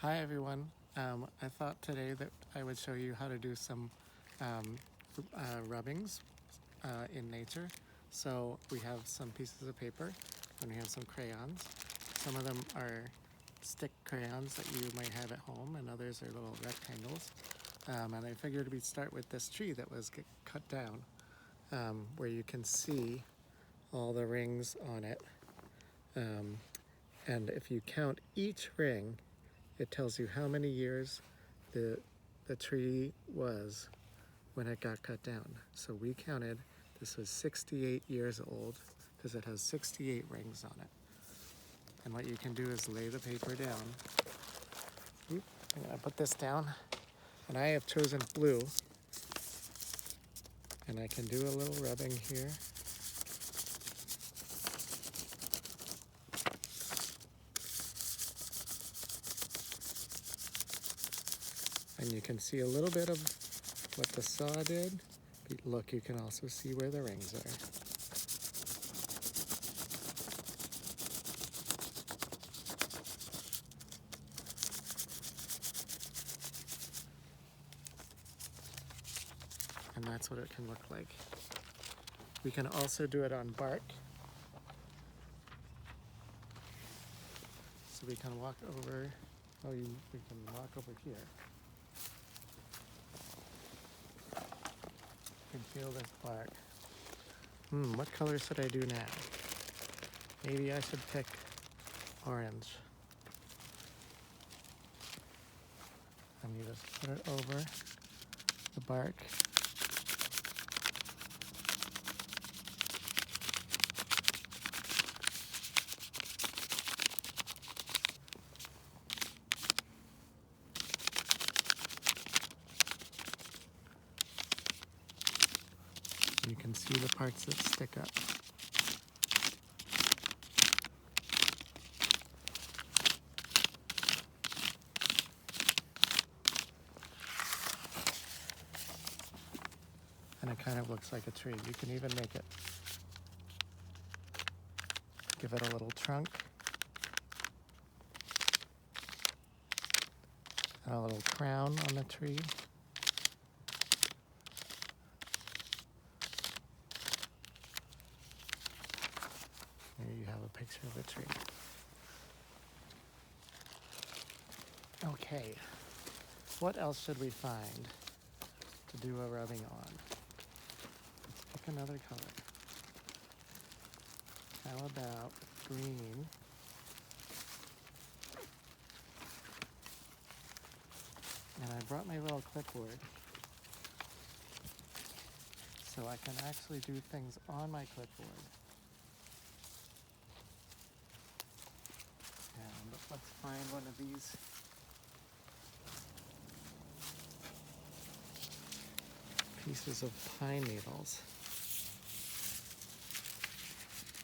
Hi everyone. I thought today that I would show you how to do some rubbings in nature. So we have some pieces of paper and we have some crayons. Some of them are stick crayons that you might have at home and others are little rectangles. And I figured we'd start with this tree that was cut down where you can see all the rings on it. And if you count each ring, it tells you how many years the tree was when it got cut down. So we counted, this was 68 years old because it has 68 rings on it. And what you can do is lay the paper down. I'm gonna put this down, and I have chosen blue. And I can do a little rubbing here. And you can see a little bit of what the saw did. Look, you can also see where the rings are. And that's what it can look like. We can also do it on bark. So we can walk over, we can walk over here. You can feel this bark. What color should I do now? Maybe I should pick orange. And you just put it over the bark. You can see the parts that stick up. And it kind of looks like a tree. You can even make it, give it a little trunk, and a little crown on the tree. Here you have a picture of a tree. Okay, what else should we find to do a rubbing on? Let's pick another color. How about green? And I brought my little clipboard so I can actually do things on my clipboard. And let's find one of these pieces of pine needles.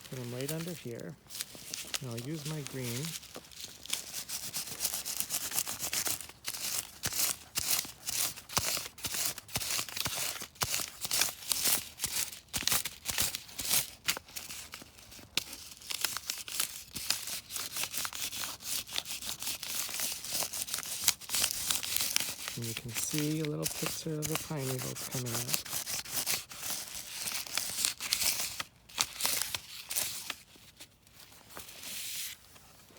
Put them right under here. And I'll use my green. And you can see a little picture of the pine needles coming out.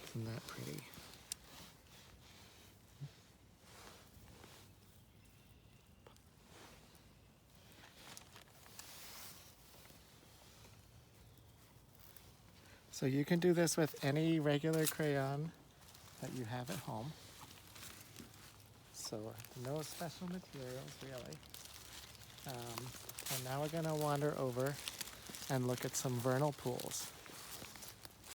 Isn't that pretty? So you can do this with any regular crayon that you have at home. So no special materials really. And now we're going to wander over and look at some vernal pools.